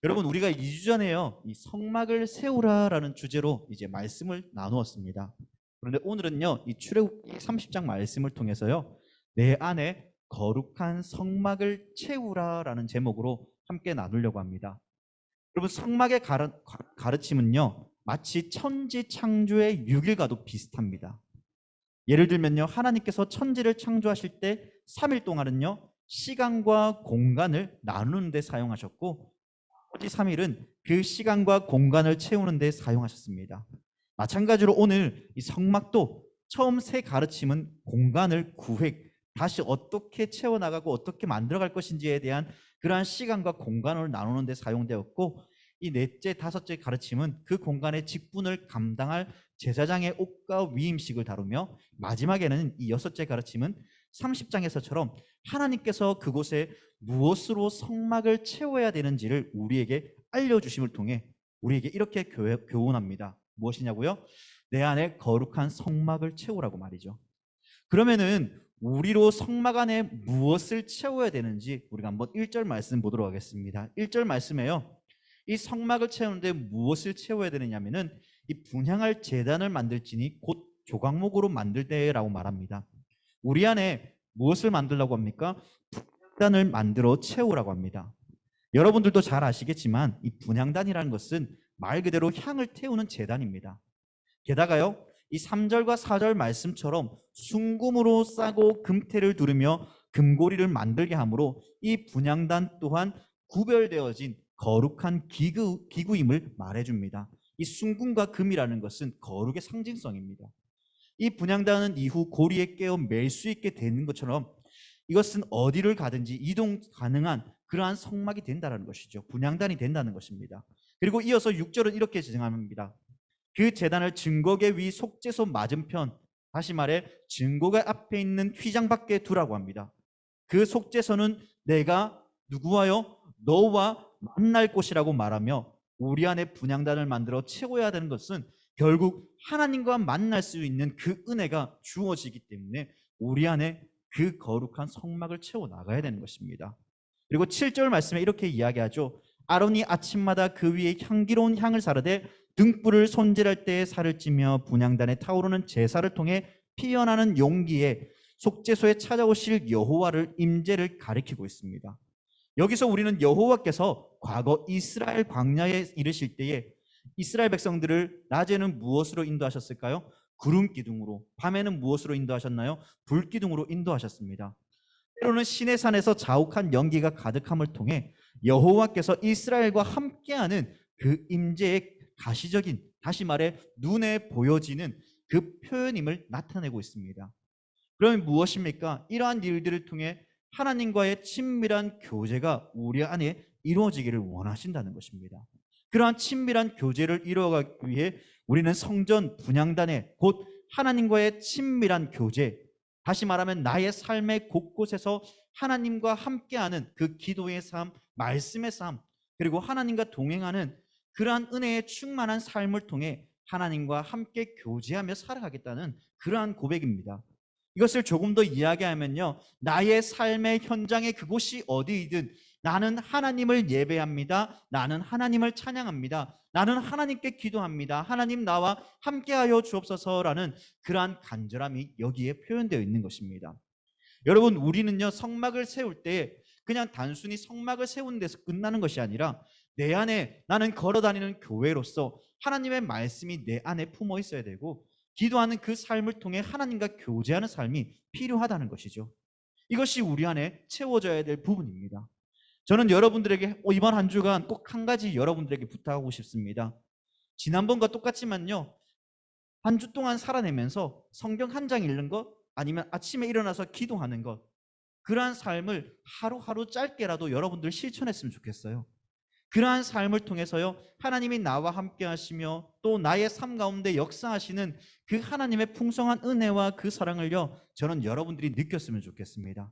여러분, 우리가 2주 전에요, 이 성막을 세우라라는 주제로 이제 말씀을 나누었습니다. 그런데 오늘은요, 이 출애굽기 30장 말씀을 통해서요, 내 안에 거룩한 성막을 채우라라는 제목으로 함께 나누려고 합니다. 여러분, 성막의 가르침은요, 마치 천지 창조의 6일과도 비슷합니다. 예를 들면요, 하나님께서 천지를 창조하실 때 3일 동안은요, 시간과 공간을 나누는 데 사용하셨고, 나머지 3일은 그 시간과 공간을 채우는 데 사용하셨습니다. 마찬가지로 오늘 이 성막도 처음 새 가르침은 공간을 구획, 다시 어떻게 채워나가고 어떻게 만들어갈 것인지에 대한 그러한 시간과 공간을 나누는 데 사용되었고, 이 넷째, 다섯째 가르침은 그 공간의 직분을 감당할 제사장의 옷과 위임식을 다루며, 마지막에는 이 여섯째 가르침은 30장에서처럼 하나님께서 그곳에 무엇으로 성막을 채워야 되는지를 우리에게 알려주심을 통해 우리에게 이렇게 교훈합니다. 무엇이냐고요? 내 안에 거룩한 성막을 채우라고 말이죠. 그러면은 우리로 성막 안에 무엇을 채워야 되는지 우리가 한번 1절 말씀 보도록 하겠습니다. 1절 말씀에요, 이 성막을 채우는데 무엇을 채워야 되느냐면은 이 분향할 제단을 만들지니 곧 조각목으로 만들 때라고 말합니다. 우리 안에 무엇을 만들라고 합니까? 분향단을 만들어 채우라고 합니다. 여러분들도 잘 아시겠지만 이 분향단이라는 것은 말 그대로 향을 태우는 제단입니다. 게다가요, 이 3절과 4절 말씀처럼 순금으로 싸고 금태를 두르며 금고리를 만들게 하므로 이 분향단 또한 구별되어진 거룩한 기구임을 말해줍니다. 이 순금과 금이라는 것은 거룩의 상징성입니다. 이 분향단은 이후 고리에 깨어 맬 수 있게 되는 것처럼 이것은 어디를 가든지 이동 가능한 그러한 성막이 된다는 것이죠. 분향단이 된다는 것입니다. 그리고 이어서 6절은 이렇게 진행합니다. 그 제단을 증거계 위 속죄소 맞은편, 다시 말해 증거계 앞에 있는 휘장 밖에 두라고 합니다. 그 속죄소는 내가 누구와요? 너와 만날 곳이라고 말하며, 우리 안에 분향단을 만들어 채워야 되는 것은 결국 하나님과 만날 수 있는 그 은혜가 주어지기 때문에 우리 안에 그 거룩한 성막을 채워 나가야 되는 것입니다. 그리고 7절 말씀에 이렇게 이야기하죠. 아론이 아침마다 그 위에 향기로운 향을 사르되 등불을 손질할 때에 살을 찌며 분향단에 타오르는 제사를 통해 피어나는 용기에 속죄소에 찾아오실 여호와를 임재를 가리키고 있습니다. 여기서 우리는 여호와께서 과거 이스라엘 광야에 이르실 때에 이스라엘 백성들을 낮에는 무엇으로 인도하셨을까요? 구름 기둥으로. 밤에는 무엇으로 인도하셨나요? 불 기둥으로 인도하셨습니다. 때로는 시내산에서 자욱한 연기가 가득함을 통해 여호와께서 이스라엘과 함께하는 그 임재의 가시적인, 다시 말해 눈에 보여지는 그 표현임을 나타내고 있습니다. 그러면 무엇입니까? 이러한 일들을 통해 하나님과의 친밀한 교제가 우리 안에 이루어지기를 원하신다는 것입니다. 그러한 친밀한 교제를 이루어가기 위해 우리는 성전 분향단에 곧 하나님과의 친밀한 교제, 다시 말하면 나의 삶의 곳곳에서 하나님과 함께하는 그 기도의 삶, 말씀의 삶, 그리고 하나님과 동행하는 그러한 은혜에 충만한 삶을 통해 하나님과 함께 교제하며 살아가겠다는 그러한 고백입니다. 이것을 조금 더 이야기하면요, 나의 삶의 현장에 그곳이 어디이든 나는 하나님을 예배합니다. 나는 하나님을 찬양합니다. 나는 하나님께 기도합니다. 하나님 나와 함께하여 주옵소서라는 그러한 간절함이 여기에 표현되어 있는 것입니다. 여러분, 우리는요, 성막을 세울 때 그냥 단순히 성막을 세우는 데서 끝나는 것이 아니라 내 안에 나는 걸어다니는 교회로서 하나님의 말씀이 내 안에 품어 있어야 되고, 기도하는 그 삶을 통해 하나님과 교제하는 삶이 필요하다는 것이죠. 이것이 우리 안에 채워져야 될 부분입니다. 저는 여러분들에게 이번 한 주간 꼭 한 가지 여러분들에게 부탁하고 싶습니다. 지난번과 똑같지만요, 한 주 동안 살아내면서 성경 한 장 읽는 것, 아니면 아침에 일어나서 기도하는 것, 그러한 삶을 하루하루 짧게라도 여러분들 실천했으면 좋겠어요. 그러한 삶을 통해서요, 하나님이 나와 함께 하시며 또 나의 삶 가운데 역사하시는 그 하나님의 풍성한 은혜와 그 사랑을요, 저는 여러분들이 느꼈으면 좋겠습니다.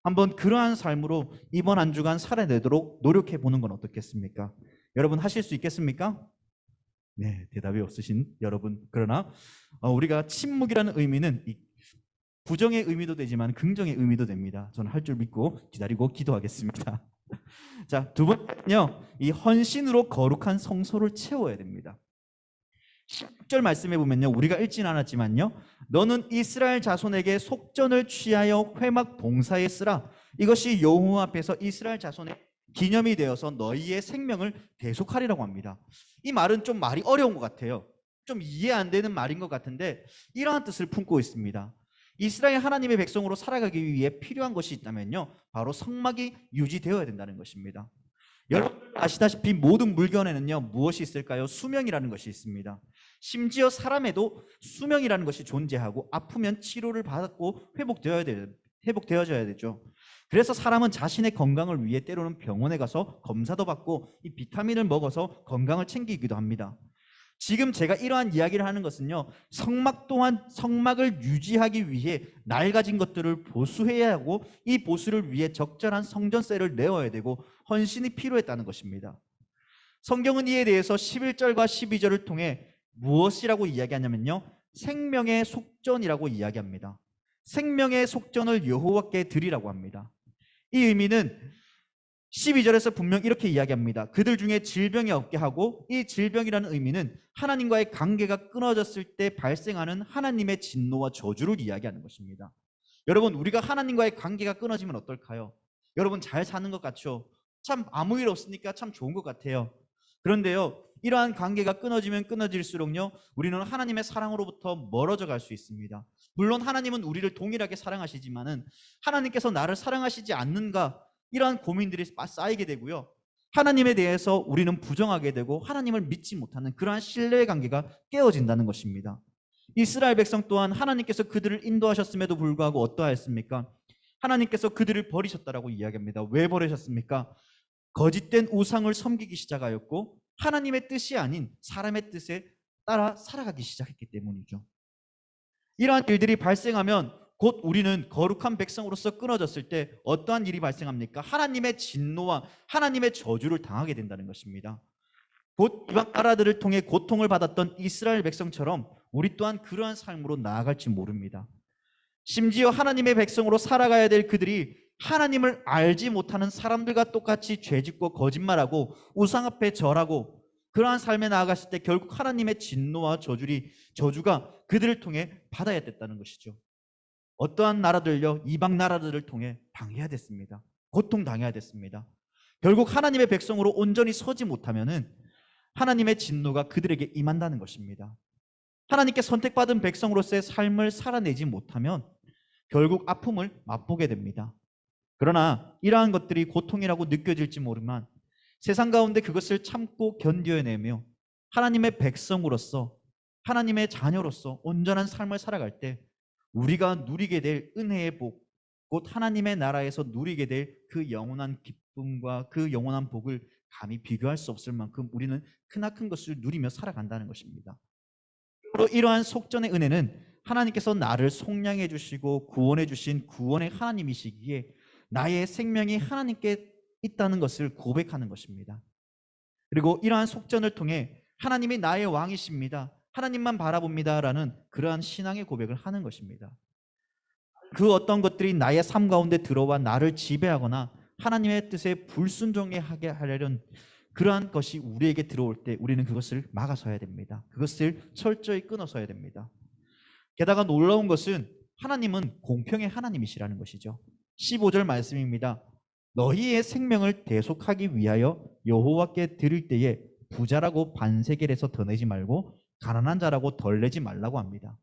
한번 그러한 삶으로 이번 한 주간 살아내도록 노력해 보는 건 어떻겠습니까? 여러분 하실 수 있겠습니까? 네, 대답이 없으신 여러분. 그러나 우리가 침묵이라는 의미는 부정의 의미도 되지만 긍정의 의미도 됩니다. 저는 할 줄 믿고 기다리고 기도하겠습니다. 자, 두 번째는요. 이 헌신으로 거룩한 성소를 채워야 됩니다. 10절 말씀해 보면요. 우리가 읽진 않았지만요. 너는 이스라엘 자손에게 속전을 취하여 회막 봉사에 쓰라. 이것이 여호와 앞에서 이스라엘 자손의 기념이 되어서 너희의 생명을 대속하리라고 합니다. 이 말은 좀 말이 어려운 것 같아요. 좀 이해 안 되는 말인 것 같은데 이러한 뜻을 품고 있습니다. 이스라엘 하나님의 백성으로 살아가기 위해 필요한 것이 있다면요. 바로 성막이 유지되어야 된다는 것입니다. 여러분 아시다시피 모든 물건에는요. 무엇이 있을까요? 수명이라는 것이 있습니다. 심지어 사람에도 수명이라는 것이 존재하고 아프면 치료를 받고 회복되어져야 되죠. 그래서 사람은 자신의 건강을 위해 때로는 병원에 가서 검사도 받고 이 비타민을 먹어서 건강을 챙기기도 합니다. 지금 제가 이러한 이야기를 하는 것은요. 성막 또한 성막을 유지하기 위해 낡아진 것들을 보수해야 하고 이 보수를 위해 적절한 성전세를 내어야 되고 헌신이 필요했다는 것입니다. 성경은 이에 대해서 11절과 12절을 통해 무엇이라고 이야기하냐면요. 생명의 속전이라고 이야기합니다. 생명의 속전을 여호와께 드리라고 합니다. 이 의미는 12절에서 분명 이렇게 이야기합니다. 그들 중에 질병이 없게 하고, 이 질병이라는 의미는 하나님과의 관계가 끊어졌을 때 발생하는 하나님의 진노와 저주를 이야기하는 것입니다. 여러분, 우리가 하나님과의 관계가 끊어지면 어떨까요? 여러분 잘 사는 것 같죠? 참 아무 일 없으니까 참 좋은 것 같아요. 그런데요, 이러한 관계가 끊어지면 끊어질수록요, 우리는 하나님의 사랑으로부터 멀어져 갈 수 있습니다. 물론 하나님은 우리를 동일하게 사랑하시지만은 하나님께서 나를 사랑하시지 않는가, 이러한 고민들이 쌓이게 되고요. 하나님에 대해서 우리는 부정하게 되고 하나님을 믿지 못하는 그러한 신뢰의 관계가 깨어진다는 것입니다. 이스라엘 백성 또한 하나님께서 그들을 인도하셨음에도 불구하고 어떠하였습니까? 하나님께서 그들을 버리셨다라고 이야기합니다. 왜 버리셨습니까? 거짓된 우상을 섬기기 시작하였고 하나님의 뜻이 아닌 사람의 뜻에 따라 살아가기 시작했기 때문이죠. 이러한 일들이 발생하면 곧 우리는 거룩한 백성으로서 끊어졌을 때 어떠한 일이 발생합니까? 하나님의 진노와 하나님의 저주를 당하게 된다는 것입니다. 곧 이방 나라들을 통해 고통을 받았던 이스라엘 백성처럼 우리 또한 그러한 삶으로 나아갈지 모릅니다. 심지어 하나님의 백성으로 살아가야 될 그들이 하나님을 알지 못하는 사람들과 똑같이 죄짓고 거짓말하고 우상 앞에 절하고 그러한 삶에 나아갔을 때 결국 하나님의 진노와 저주가 그들을 통해 받아야 됐다는 것이죠. 어떠한 나라들요, 이방 나라들을 통해 당해야 됐습니다. 고통당해야 됐습니다. 결국 하나님의 백성으로 온전히 서지 못하면은 하나님의 진노가 그들에게 임한다는 것입니다. 하나님께 선택받은 백성으로서의 삶을 살아내지 못하면 결국 아픔을 맛보게 됩니다. 그러나 이러한 것들이 고통이라고 느껴질지 모르지만 세상 가운데 그것을 참고 견뎌내며 하나님의 백성으로서, 하나님의 자녀로서 온전한 삶을 살아갈 때 우리가 누리게 될 은혜의 복, 곧 하나님의 나라에서 누리게 될 그 영원한 기쁨과 그 영원한 복을 감히 비교할 수 없을 만큼 우리는 크나큰 것을 누리며 살아간다는 것입니다. 그리고 이러한 속전의 은혜는 하나님께서 나를 속량해 주시고 구원해 주신 구원의 하나님이시기에 나의 생명이 하나님께 있다는 것을 고백하는 것입니다. 그리고 이러한 속전을 통해 하나님이 나의 왕이십니다, 하나님만 바라봅니다라는 그러한 신앙의 고백을 하는 것입니다. 그 어떤 것들이 나의 삶 가운데 들어와 나를 지배하거나 하나님의 뜻에 불순종하게 하려는 그러한 것이 우리에게 들어올 때 우리는 그것을 막아서야 됩니다. 그것을 철저히 끊어서야 됩니다. 게다가 놀라운 것은 하나님은 공평의 하나님이시라는 것이죠. 15절 말씀입니다. 너희의 생명을 대속하기 위하여 여호와께 드릴 때에 부자라고 반세겔에서 더 내지 말고 가난한 자라고 덜 내지 말라고 합니다.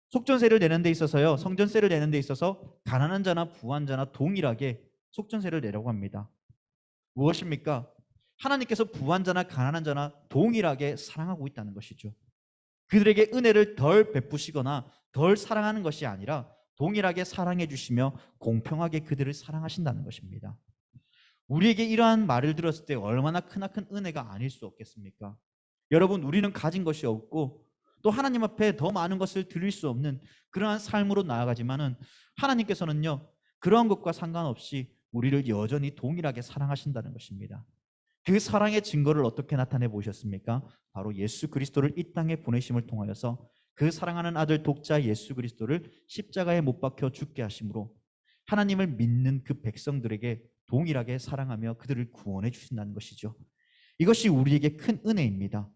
속전세를 내는 데 있어서요, 성전세를 내는 데 있어서 가난한 자나 부한 자나 동일하게 속전세를 내라고 합니다. 무엇입니까? 하나님께서 부한 자나 가난한 자나 동일하게 사랑하고 있다는 것이죠. 그들에게 은혜를 덜 베푸시거나 덜 사랑하는 것이 아니라 동일하게 사랑해 주시며 공평하게 그들을 사랑하신다는 것입니다. 우리에게 이러한 말을 들었을 때 얼마나 크나큰 은혜가 아닐 수 없겠습니까? 여러분, 우리는 가진 것이 없고 또 하나님 앞에 더 많은 것을 드릴 수 없는 그러한 삶으로 나아가지만은 하나님께서는요, 그러한 것과 상관없이 우리를 여전히 동일하게 사랑하신다는 것입니다. 그 사랑의 증거를 어떻게 나타내 보셨습니까? 바로 예수 그리스도를 이 땅에 보내심을 통하여서 그 사랑하는 아들 독자 예수 그리스도를 십자가에 못 박혀 죽게 하심으로 하나님을 믿는 그 백성들에게 동일하게 사랑하며 그들을 구원해 주신다는 것이죠. 이것이 우리에게 큰 은혜입니다.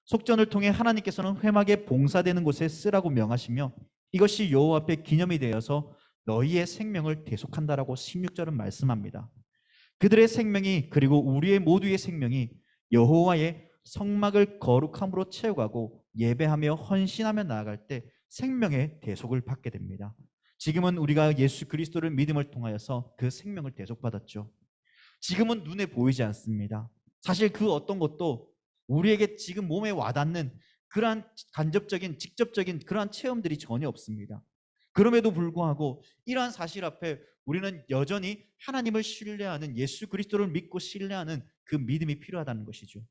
속전을 통해 하나님께서는 회막에 봉사되는 곳에 쓰라고 명하시며 이것이 여호와 앞에 기념이 되어서 너희의 생명을 대속한다라고 16절은 말씀합니다. 그들의 생명이 그리고 우리의 모두의 생명이 여호와의 성막을 거룩함으로 채워가고 예배하며 헌신하며 나아갈 때 생명의 대속을 받게 됩니다. 지금은 우리가 예수 그리스도를 믿음을 통하여서 그 생명을 대속받았죠. 지금은 눈에 보이지 않습니다. 사실 그 어떤 것도 우리에게 지금 몸에 와닿는 그러한 간접적인 직접적인 그러한 체험들이 전혀 없습니다. 그럼에도 불구하고 이러한 사실 앞에 우리는 여전히 하나님을 신뢰하는 예수 그리스도를 믿고 신뢰하는 그 믿음이 필요하다는 것이죠.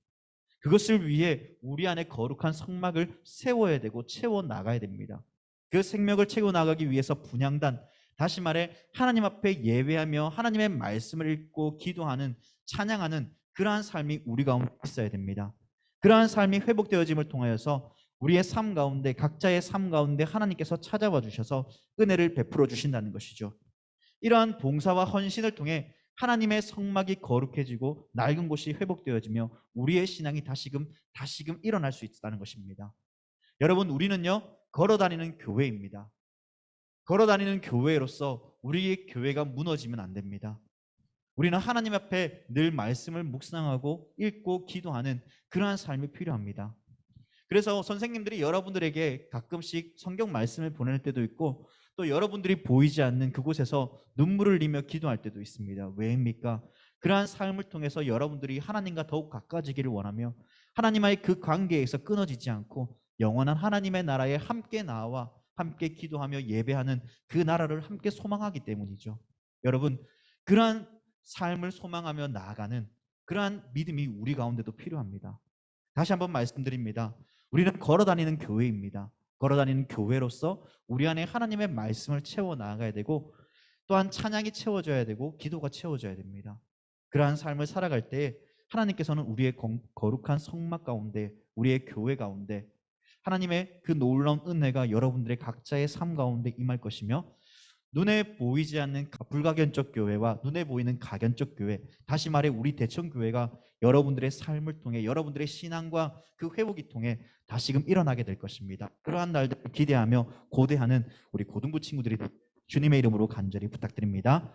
그것을 위해 우리 안에 거룩한 성막을 세워야 되고 채워 나가야 됩니다. 그 생명을 채워 나가기 위해서 분향단, 다시 말해 하나님 앞에 예배하며 하나님의 말씀을 읽고 기도하는 찬양하는 그러한 삶이 우리 가운데 있어야 됩니다. 그러한 삶이 회복되어짐을 통하여서 우리의 삶 가운데 각자의 삶 가운데 하나님께서 찾아와 주셔서 은혜를 베풀어 주신다는 것이죠. 이러한 봉사와 헌신을 통해 하나님의 성막이 거룩해지고 낡은 곳이 회복되어지며 우리의 신앙이 다시금 일어날 수 있다는 것입니다. 여러분, 우리는요 걸어다니는 교회입니다. 걸어다니는 교회로서 우리의 교회가 무너지면 안 됩니다. 우리는 하나님 앞에 늘 말씀을 묵상하고 읽고 기도하는 그러한 삶이 필요합니다. 그래서 선생님들이 여러분들에게 가끔씩 성경 말씀을 보낼 때도 있고 또 여러분들이 보이지 않는 그곳에서 눈물을 흘리며 기도할 때도 있습니다. 왜입니까? 그러한 삶을 통해서 여러분들이 하나님과 더욱 가까워지기를 원하며 하나님과의 그 관계에서 끊어지지 않고 영원한 하나님의 나라에 함께 나와 함께 기도하며 예배하는 그 나라를 함께 소망하기 때문이죠. 여러분, 그러한 삶을 소망하며 나아가는 그러한 믿음이 우리 가운데도 필요합니다. 다시 한번 말씀드립니다. 우리는 걸어다니는 교회입니다. 걸어다니는 교회로서 우리 안에 하나님의 말씀을 채워 나가야 되고 또한 찬양이 채워져야 되고 기도가 채워져야 됩니다. 그러한 삶을 살아갈 때 하나님께서는 우리의 거룩한 성막 가운데 우리의 교회 가운데 하나님의 그 놀라운 은혜가 여러분들의 각자의 삶 가운데 임할 것이며 눈에 보이지 않는 불가견적 교회와 눈에 보이는 가견적 교회, 다시 말해 우리 대천교회가 여러분들의 삶을 통해 여러분들의 신앙과 그 회복이 통해 다시금 일어나게 될 것입니다. 그러한 날들을 기대하며 고대하는 우리 고등부 친구들이 주님의 이름으로 간절히 부탁드립니다.